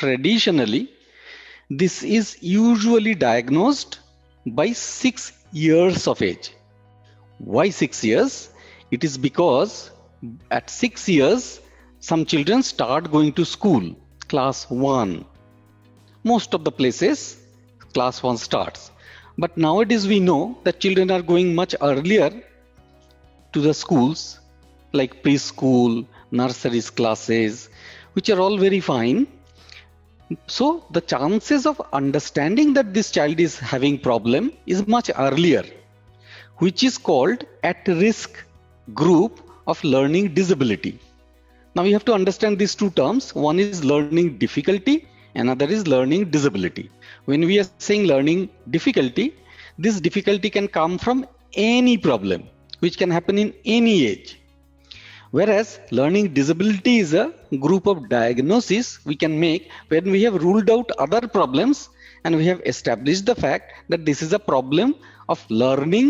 traditionally, this is usually diagnosed by 6 years of age. Why 6 years? It is because at 6 years, some children start going to school, class 1. Most of the places, class 1 starts. But nowadays we know that children are going much earlier to the schools like preschool, nursery classes, which are all very fine. So the chances of understanding that this child is having problem is much earlier, which is called at-risk group of learning disability. Now we have to understand these two terms. One is learning difficulty, another is learning disability. When we are saying learning difficulty, this difficulty can come from any problem, which can happen in any age. Whereas learning disability is a group of diagnoses we can make when we have ruled out other problems and we have established the fact that this is a problem of learning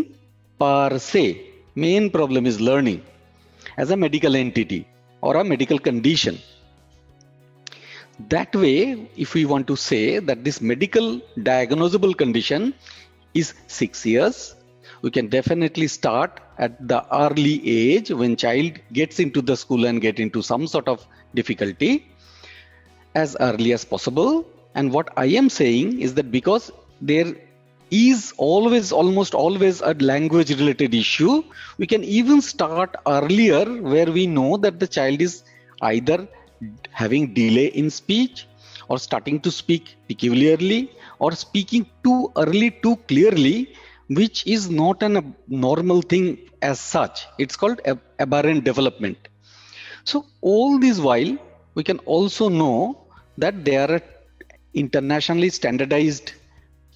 per se. Main problem is learning as a medical entity or a medical condition. That way, if we want to say that this medical diagnosable condition is 6 years, we can definitely start at the early age when child gets into the school and get into some sort of difficulty as early as possible. And what I am saying is that because there is almost always a language related issue, we can even start earlier where we know that the child is either having delay in speech or starting to speak peculiarly or speaking too early, too clearly, which is not a normal thing as such. It's called aberrant development. So all this while, we can also know that there are internationally standardized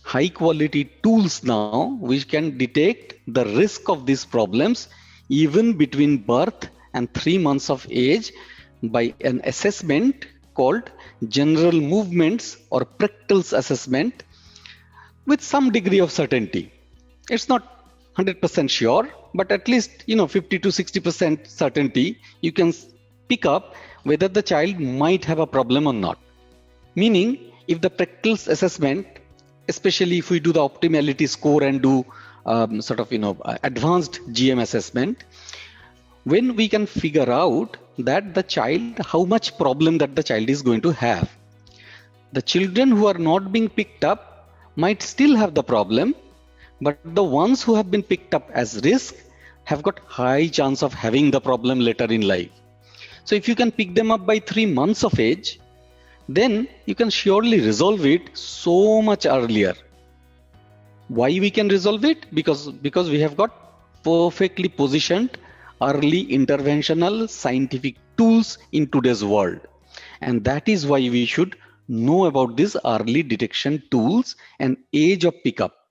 high quality tools now which can detect the risk of these problems even between birth and 3 months of age by an assessment called general movements or Prechtel's assessment with some degree of certainty. It's not 100% sure, but at least 50 to 60% certainty you can pick up whether the child might have a problem or not. Meaning, if the Prechtel's assessment, especially if we do the optimality score and do advanced GM assessment, when we can figure out that the child, how much problem that the child is going to have. The children who are not being picked up might still have the problem, but the ones who have been picked up as risk have got high chance of having the problem later in life. So if you can pick them up by 3 months of age, then you can surely resolve it so much earlier. Why we can resolve it? Because we have got perfectly positioned early interventional scientific tools in today's world. And that is why we should know about these early detection tools and age of pickup.